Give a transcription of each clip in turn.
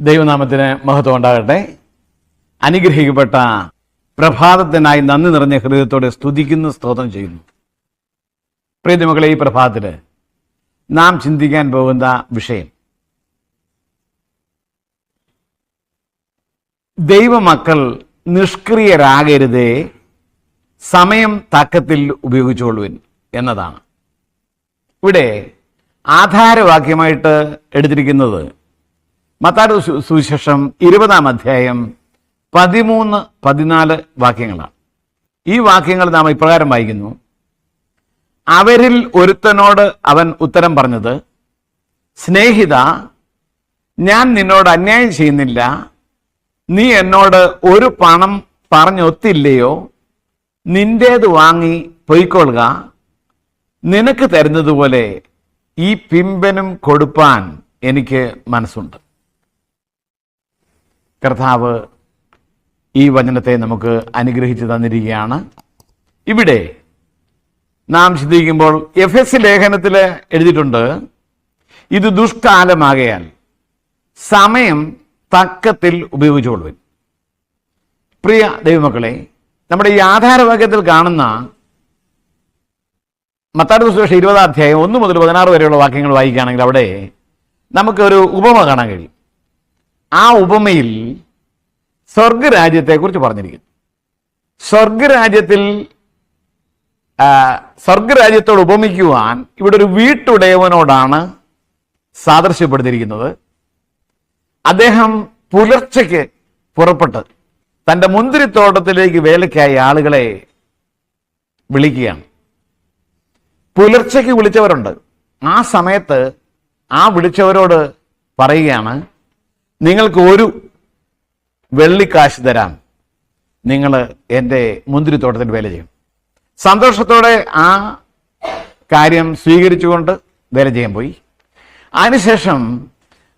ദൈവനാമത്തിന് മഹത്വം ഉണ്ടാകട്ടെ. അനുഗ്രഹിക്കപ്പെട്ട പ്രഭാതത്തിനായി നന്ദി നിറഞ്ഞ ഹൃദയത്തോടെ സ്തുതിക്കുന്നു, സ്തോത്രം ചെയ്യുന്നു. പ്രിയ മക്കളെ, ഈ പ്രഭാതത്തിൽ നാം ചിന്തിക്കാൻ പോകുന്ന വിഷയം ദൈവമക്കൾ നിഷ്ക്രിയരാകരുതേ, സമയം തക്കത്തിൽ ഉപയോഗിച്ചുകൊള്ളുവിൻ എന്നതാണ്. ഇവിടെ ആധാരവാക്യമായിട്ട് എടുത്തിരിക്കുന്നത് മത്തായിയുടെ സുവിശേഷം 20-ാം അധ്യായം 13-14 വാക്യങ്ങളാണ്. ഈ വാക്യങ്ങൾ നാം ഇപ്രകാരം വായിക്കുന്നു: അവരിൽ ഒരുത്തനോട് അവൻ ഉത്തരം പറഞ്ഞത്, സ്നേഹിത, ഞാൻ നിന്നോട് അന്യായം ചെയ്യുന്നില്ല. നീ എന്നോട് ഒരു പണം പറഞ്ഞൊത്തില്ലയോ? നിന്റേത് വാങ്ങി പൊയ്ക്കൊള്ളുക. നിനക്ക് തരുന്നതുപോലെ ഈ പിമ്പനും കൊടുപ്പാൻ എനിക്ക് മനസ്സുണ്ട്. കർത്താവ് ഈ വചനത്തെ നമുക്ക് അനുഗ്രഹിച്ചു തന്നിരിക്കുകയാണ്. ഇവിടെ നാം ചിന്തിക്കുമ്പോൾ എഫെസ്യ ലേഖനത്തിൽ എഴുതിയിട്ടുണ്ട്, ഇത് ദുഷ്കാലമാകയാൽ സമയം തക്കത്തിൽ ഉപയോഗിച്ചുകൊള്ളുവിൻ. പ്രിയ ദൈവമക്കളെ, നമ്മുടെ ഈ ആധാരവാക്യത്തിൽ കാണുന്ന മത്തായിയുടെ സുവിശേഷം 20-ാം അധ്യായം 1 മുതൽ 16 വരെയുള്ള വാക്യങ്ങൾ വായിക്കുകയാണെങ്കിൽ അവിടെ നമുക്കൊരു ഉപമ കാണാൻ കഴിയും. ആ ഉപമയിൽ സ്വർഗരാജ്യത്തെക്കുറിച്ച് പറഞ്ഞിരിക്കുന്നു. സ്വർഗരാജ്യത്തോട് ഉപമിക്കുവാൻ ഇവിടെ ഒരു വീട്ടുടയവനോടാണ് സാദൃശ്യപ്പെടുത്തിയിരിക്കുന്നത്. അദ്ദേഹം പുലർച്ചയ്ക്ക് പുറപ്പെട്ട് തൻ്റെ മുന്തിരിത്തോട്ടത്തിലേക്ക് വേലയ്ക്കായി ആളുകളെ വിളിക്കുകയാണ്. പുലർച്ചയ്ക്ക് വിളിച്ചവരുണ്ട്. ആ സമയത്ത് ആ വിളിച്ചവരോട് പറയുകയാണ്, നിങ്ങൾക്ക് ഒരു വെള്ളിക്കാശ് തരാം, നിങ്ങൾ എൻ്റെ മുന്തിരിത്തോട്ടത്തിൽ വേല ചെയ്യും. സന്തോഷത്തോടെ ആ കാര്യം സ്വീകരിച്ചുകൊണ്ട് വേല ചെയ്യാൻ പോയി. അതിനുശേഷം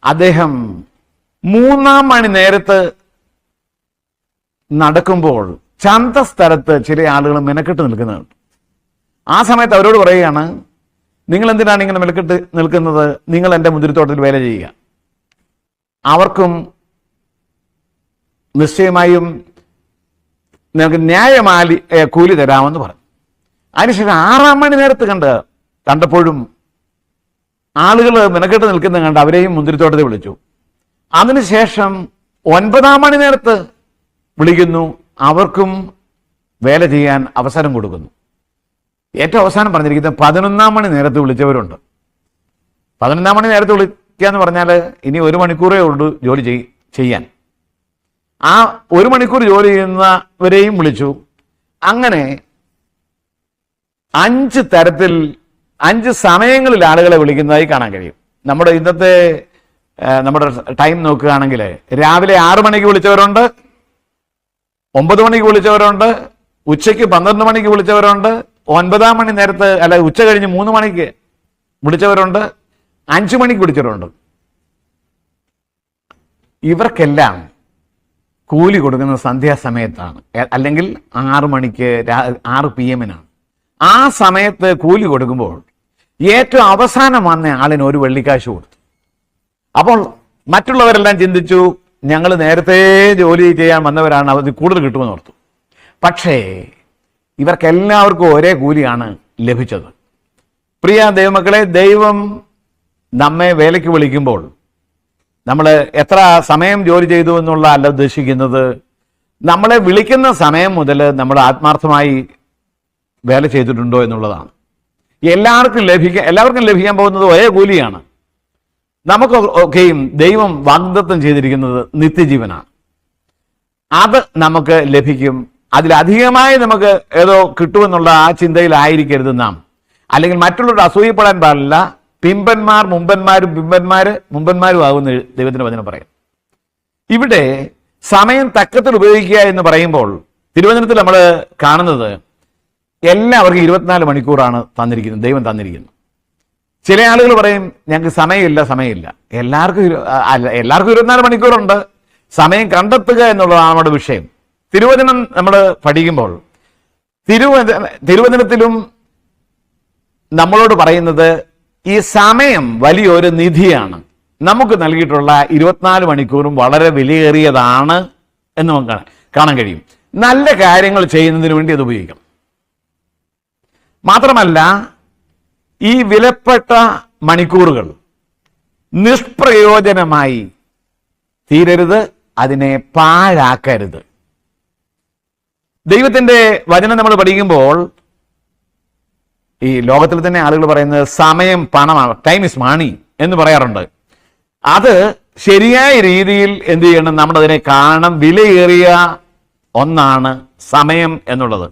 അദ്ദേഹം 3-ാം മണി നേരത്ത് നടക്കുമ്പോൾ ചന്തസ്ഥലത്ത് ചില ആളുകൾ മെനക്കെട്ട് നിൽക്കുന്നുണ്ട്. ആ സമയത്ത് അവരോട് പറയുകയാണ്, നിങ്ങൾ എന്തിനാണ് ഇങ്ങനെ മെനക്കെട്ട് നിൽക്കുന്നത്? നിങ്ങൾ എൻ്റെ മുന്തിരിത്തോട്ടത്തിൽ വേല ചെയ്യുക. അവർക്കും നിശ്ചയമായും നിങ്ങൾക്ക് ന്യായമായ കൂലി തരാമെന്ന് പറഞ്ഞു. അതിനുശേഷം 6-ാം മണി നേരത്ത് കണ്ടപ്പോഴും ആളുകൾ മെനക്കെട്ട് നിൽക്കുന്നത് കണ്ട് അവരെയും മുന്തിരിത്തോട്ടത്തിൽ വിളിച്ചു. അതിനുശേഷം 9-ാം മണി നേരത്ത് വിളിക്കുന്നു, അവർക്കും വേല ചെയ്യാൻ അവസരം കൊടുക്കുന്നു. ഏറ്റവും അവസാനം പറഞ്ഞിരിക്കുന്നത് 11-ാം മണി നേരത്ത് വിളിച്ചവരുണ്ട്. 11-ാം മണി നേരത്ത് വിളിക്കുക എന്ന് പറഞ്ഞാൽ ഇനി 1 മണിക്കൂറേ ഉള്ളൂ ജോലി ചെയ്യാൻ. ആ 1 മണിക്കൂർ ജോലി ചെയ്യുന്നവരെയും വിളിച്ചു. അങ്ങനെ 5 തരത്തിൽ 5 സമയങ്ങളിൽ ആളുകളെ വിളിക്കുന്നതായി കാണാൻ കഴിയും. നമ്മുടെ ഇന്നത്തെ ടൈം നോക്കുകയാണെങ്കിൽ രാവിലെ 6 മണിക്ക് വിളിച്ചവരുണ്ട്, 9 മണിക്ക് വിളിച്ചവരുണ്ട്, ഉച്ചയ്ക്ക് 12 മണിക്ക് വിളിച്ചവരുണ്ട്, 9-ാം മണി നേരത്ത് ഉച്ച കഴിഞ്ഞ് 3 മണിക്ക് വിളിച്ചവരുണ്ട്, 5 മണിക്ക് വിളിച്ചവരുണ്ട്. ഇവർക്കെല്ലാം കൂലി കൊടുക്കുന്ന സന്ധ്യാസമയത്താണ്, അല്ലെങ്കിൽ 6 മണിക്ക് 6 PM ആ സമയത്ത് കൂലി കൊടുക്കുമ്പോൾ ഏറ്റവും അവസാനം വന്ന ആളിന് ഒരു വെള്ളിക്കാശ് കൊടുത്തു. അപ്പോൾ മറ്റുള്ളവരെല്ലാം ചിന്തിച്ചു, ഞങ്ങൾ നേരത്തെ ജോലി ചെയ്യാൻ വന്നവരാണ്, അത് കൂടുതൽ കിട്ടുമെന്ന് ഓർത്തു. പക്ഷേ ഇവർക്കെല്ലാവർക്കും ഒരേ കൂലിയാണ് ലഭിച്ചത്. പ്രിയ ദൈവമക്കളെ, ദൈവം നമ്മെ വേലയ്ക്ക് വിളിക്കുമ്പോൾ നമ്മൾ എത്ര സമയം ജോലി ചെയ്തു എന്നുള്ള അല്ല ഉദ്ദേശിക്കുന്നത്, നമ്മളെ വിളിക്കുന്ന സമയം മുതൽ നമ്മൾ ആത്മാർത്ഥമായി വേല ചെയ്തിട്ടുണ്ടോ എന്നുള്ളതാണ്. എല്ലാവർക്കും ലഭിക്കാൻ പോകുന്നത് ഒരേ കൂലിയാണ്. നമുക്കൊക്കെയും ദൈവം വാഗ്ദത്തം ചെയ്തിരിക്കുന്നത് നിത്യജീവനാണ്. അത് നമുക്ക് ലഭിക്കും. അതിലധികമായി നമുക്ക് ഏതോ കിട്ടുമെന്നുള്ള ആ ചിന്തയിലായിരിക്കരുത് നാം. അല്ലെങ്കിൽ മറ്റുള്ളവരുടെ അസൂയപ്പെടാൻ പാടില്ല. പിമ്പന്മാർ മുമ്പന്മാരും മുമ്പന്മാരും ആകുന്ന ദൈവത്തിന് വചനം പറയാം. ഇവിടെ സമയം തക്കത്തിൽ ഉപയോഗിക്കുക എന്ന് പറയുമ്പോൾ തിരുവചനത്തിൽ നമ്മൾ കാണുന്നത് എല്ലാവർക്കും 24 മണിക്കൂറാണ് തന്നിരിക്കുന്നത്, ദൈവം തന്നിരിക്കുന്നു. ചില ആളുകൾ പറയും, ഞങ്ങൾക്ക് സമയമില്ല. എല്ലാവർക്കും 24 മണിക്കൂറുണ്ട്. സമയം കണ്ടെത്തുക എന്നുള്ളതാണ് നമ്മുടെ വിഷയം. തിരുവചനം നമ്മൾ പഠിക്കുമ്പോൾ തിരുവചനത്തിലും നമ്മളോട് പറയുന്നത് ഈ സമയം വലിയൊരു നിധിയാണ്. നമുക്ക് നൽകിയിട്ടുള്ള 24 മണിക്കൂറും വളരെ വിലയേറിയതാണ് എന്ന് നമുക്ക് കാണാൻ കഴിയും. നല്ല കാര്യങ്ങൾ ചെയ്യുന്നതിന് വേണ്ടി അത് ഉപയോഗിക്കണം. മാത്രമല്ല, ഈ വിലപ്പെട്ട മണിക്കൂറുകൾ നിഷ്പ്രയോജനമായി തീരരുത്, അതിനെ പാഴാക്കരുത്. ദൈവത്തിന്റെ വചനം നമ്മൾ പഠിക്കുമ്പോൾ ഈ ലോകത്തിൽ തന്നെ ആളുകൾ പറയുന്നത് സമയം പണമാണ്, ടൈം ഇസ് മണി എന്ന് പറയാറുണ്ട്. അത് ശരിയായ രീതിയിൽ എന്ത് ചെയ്യണം? നമ്മളതിനെ കാണണം. വിലയേറിയ ഒന്നാണ് സമയം എന്നുള്ളത്.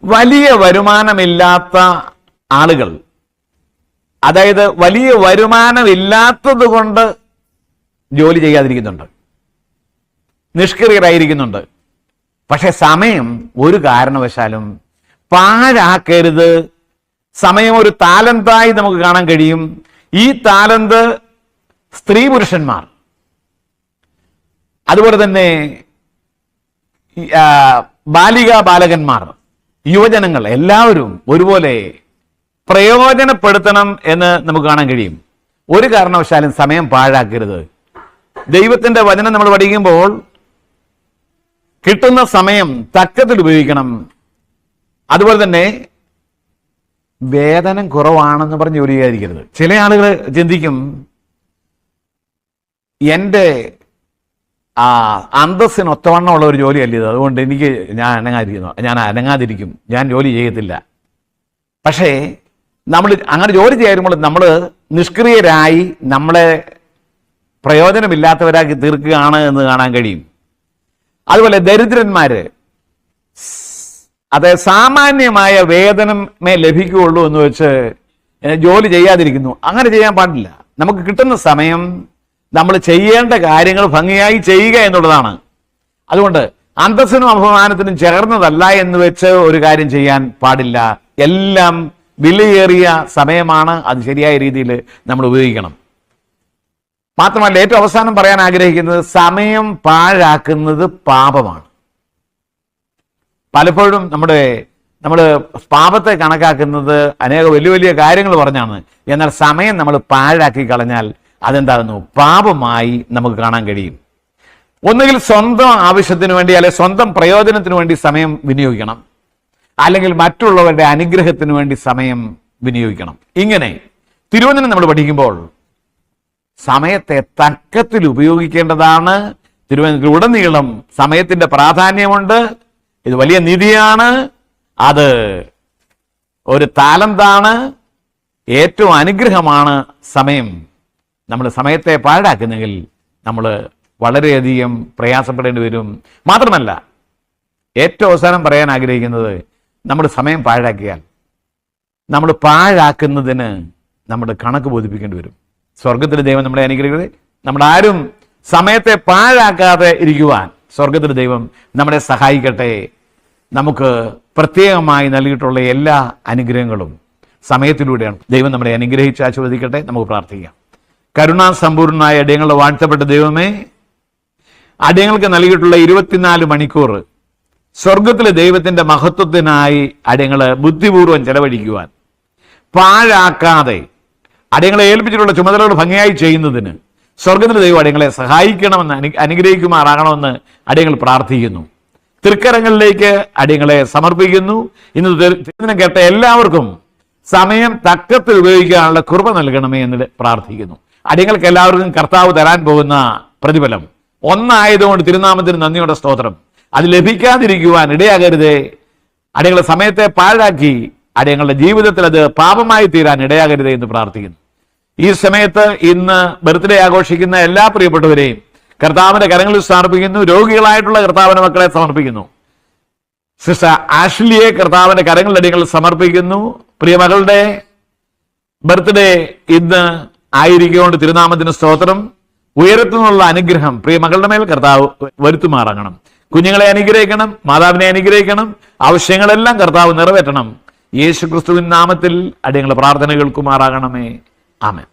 വലിയ വരുമാനമില്ലാത്ത ആളുകൾ, അതായത് വലിയ വരുമാനമില്ലാത്തത് കൊണ്ട് ജോലി ചെയ്യാതിരിക്കുന്നുണ്ട്, നിഷ്ക്രിയരായിരിക്കുന്നുണ്ട്. പക്ഷെ സമയം ഒരു കാരണവശാലും പാഴാക്കരുത്. സമയം ഒരു താലന്തായി നമുക്ക് കാണാൻ കഴിയും. ഈ താലന്ത് സ്ത്രീ പുരുഷന്മാർ, അതുപോലെ തന്നെ ബാലിക ബാലകന്മാർ, യുവജനങ്ങൾ എല്ലാവരും ഒരുപോലെ പ്രയോജനപ്പെടുത്തണം എന്ന് നമുക്ക് കാണാൻ കഴിയും. ഒരു കാരണവശാലും സമയം പാഴാക്കരുത്. ദൈവത്തിന്റെ വചനം നമ്മൾ പഠിക്കുമ്പോൾ കിട്ടുന്ന സമയം തക്കത്തിൽ ഉപയോഗിക്കണം. അതുപോലെ തന്നെ വേതനം കുറവാണെന്ന് പറഞ്ഞ് ജോലി ചെയ്യാതിരിക്കരുത്. ചില ആളുകൾ ചിന്തിക്കും, എൻ്റെ അന്തസ്സിന് ഒത്തവണ്ണമുള്ള ഒരു ജോലിയല്ല ഇത്, അതുകൊണ്ട് ഞാൻ അനങ്ങാതിരിക്കും, ഞാൻ ജോലി ചെയ്യത്തില്ല. പക്ഷേ നമ്മൾ അങ്ങനെ ജോലി ചെയ്യുമ്പോൾ നമ്മൾ നിഷ്ക്രിയരായി നമ്മളെ പ്രയോജനമില്ലാത്തവരാക്കി തീർക്കുകയാണ് എന്ന് കാണാൻ കഴിയും. അതുപോലെ ദരിദ്രന്മാര്, അതായത് സാമാന്യമായ വേതനമേ ലഭിക്കുകയുള്ളൂ എന്ന് വെച്ച് ജോലി ചെയ്യാതിരിക്കുന്നു. അങ്ങനെ ചെയ്യാൻ പാടില്ല. നമുക്ക് കിട്ടുന്ന സമയം നമ്മൾ ചെയ്യേണ്ട കാര്യങ്ങൾ ഭംഗിയായി ചെയ്യുക എന്നുള്ളതാണ്. അതുകൊണ്ട് അന്തസ്സിനും അപമാനത്തിനും ചേർന്നതല്ല എന്ന് വെച്ച് ഒരു കാര്യം ചെയ്യാൻ പാടില്ല. എല്ലാം വിലയേറിയ സമയമാണ്, അത് ശരിയായ രീതിയിൽ നമ്മൾ ഉപയോഗിക്കണം. മാത്രമല്ല, ഏറ്റവും അവസാനം പറയാൻ ആഗ്രഹിക്കുന്നത്, സമയം പാഴാക്കുന്നത് പാപമാണ്. പലപ്പോഴും നമ്മൾ പാപത്തെ കണക്കാക്കുന്നത് അനേക വലിയ വലിയ കാര്യങ്ങൾ പറഞ്ഞാണ്. എന്നാൽ സമയം നമ്മൾ പാഴാക്കി കളഞ്ഞാൽ അതെന്താകുന്നു? പാപമായി നമുക്ക് കാണാൻ കഴിയും. ഒന്നുകിൽ സ്വന്തം ആവശ്യത്തിന് വേണ്ടി അല്ലെങ്കിൽ സ്വന്തം പ്രയോജനത്തിന് വേണ്ടി സമയം വിനിയോഗിക്കണം, അല്ലെങ്കിൽ മറ്റുള്ളവരുടെ അനുഗ്രഹത്തിന് വേണ്ടി സമയം വിനിയോഗിക്കണം. ഇങ്ങനെ തിരുവചനം നമ്മൾ പഠിക്കുമ്പോൾ സമയത്തെ തക്കത്തിൽ ഉപയോഗിക്കേണ്ടതാണ്. തിരുവചനത്തിൽ ഉടനീളം സമയത്തിന്റെ പ്രാധാന്യമുണ്ട്. ഇത് വലിയ നിധിയാണ്, അത് ഒരു താലന്താണ്, ഏറ്റവും അനുഗ്രഹമാണ് സമയം. നമ്മൾ സമയത്തെ പാഴാക്കുന്നെങ്കിൽ നമ്മൾ വളരെയധികം പ്രയാസപ്പെടേണ്ടി വരും. മാത്രമല്ല, ഏറ്റവും അവസാനം പറയാൻ ആഗ്രഹിക്കുന്നത്, നമ്മൾ സമയം പാഴാക്കിയാൽ നമ്മൾ പാഴാക്കുന്നതിന് നമ്മുടെ കണക്ക് ബോധിപ്പിക്കേണ്ടി വരും. സ്വർഗത്തിലെ ദൈവം നമ്മളെ അനുഗ്രഹിക്കട്ടെ. നമ്മളാരും സമയത്തെ പാഴാക്കാതെ ഇരിക്കുവാൻ സ്വർഗത്തിലെ ദൈവം നമ്മളെ സഹായിക്കട്ടെ. നമുക്ക് പ്രത്യേകമായി നൽകിയിട്ടുള്ള എല്ലാ അനുഗ്രഹങ്ങളും സമയത്തിലൂടെയാണ്. ദൈവം നമ്മളെ അനുഗ്രഹിച്ച് ആശീർവദിക്കട്ടെ. നമുക്ക് പ്രാർത്ഥിക്കാം. കരുണാസമ്പൂർണനായ അടിയങ്ങളുടെ വാഴ്ത്തപ്പെട്ട ദൈവമേ, അടിയങ്ങൾക്ക് നൽകിയിട്ടുള്ള 24 മണിക്കൂർ സ്വർഗത്തിലെ ദൈവത്തിന്റെ മഹത്വത്തിനായി അടിയങ്ങള് ബുദ്ധിപൂർവ്വം ചെലവഴിക്കുവാൻ, പാഴാക്കാതെ അടിയങ്ങളെ ഏൽപ്പിച്ചിട്ടുള്ള ചുമതലകൾ ഭംഗിയായി ചെയ്യുന്നതിന് സ്വർഗത്തിലെ ദൈവം അടിയങ്ങളെ സഹായിക്കണമെന്ന്, അനുഗ്രഹിക്കുമാറാകണമെന്ന് അടിയങ്ങൾ പ്രാർത്ഥിക്കുന്നു. തൃക്കരങ്ങളിലേക്ക് അടിയങ്ങളെ സമർപ്പിക്കുന്നു. ഇന്ന് തിരുവചനം കേട്ട എല്ലാവർക്കും സമയം തക്കത്തിൽ ഉപയോഗിക്കാനുള്ള കൃപ നൽകണമേ എന്ന് പ്രാർത്ഥിക്കുന്നു. അടിയങ്ങൾക്ക് എല്ലാവർക്കും കർത്താവ് തരാൻ പോകുന്ന പ്രതിഫലം ഒന്നായതുകൊണ്ട് തിരുനാമത്തിന് നന്ദിയോടെ സ്തോത്രം. അത് ലഭിക്കാതിരിക്കുവാൻ ഇടയാകരുതേ. അടിയങ്ങളുടെ സമയത്തെ പാഴാക്കി അടിയങ്ങളുടെ ജീവിതത്തിൽ അത് പാപമായി തീരാൻ ഇടയാകരുതേ എന്ന് പ്രാർത്ഥിക്കുന്നു. ഈ സമയത്ത് ഇന്ന് ബർത്ത്ഡേ ആഘോഷിക്കുന്ന എല്ലാ പ്രിയപ്പെട്ടവരെയും കർത്താവിന്റെ കരങ്ങളിൽ സമർപ്പിക്കുന്നു. രോഗികളായിട്ടുള്ള കർത്താവിന്റെ മക്കളെ സമർപ്പിക്കുന്നു. സിസ്റ്റർ ആഷ്ലിയെ കർത്താവിന്റെ കരങ്ങളുടെ അടിയങ്ങളിൽ സമർപ്പിക്കുന്നു. പ്രിയമകളുടെ ബർത്ത്ഡേ ഇന്ന് ആയിരിക്കൊണ്ട് തിരുനാമത്തിന് സ്തോത്രം. ഉയരത്തു നിന്നുള്ള അനുഗ്രഹം പ്രിയമകളുടെ മേൽ കർത്താവ് വരുത്തുമാറാകണം. കുഞ്ഞുങ്ങളെ അനുഗ്രഹിക്കണം, മാതാവിനെ അനുഗ്രഹിക്കണം, ആവശ്യങ്ങളെല്ലാം കർത്താവ് നിറവേറ്റണം. യേശു ക്രിസ്തുവിൻ നാമത്തിൽ അടിയങ്ങളുടെ പ്രാർത്ഥന കേൾക്കുമാറാകണമേ. ആമേൻ.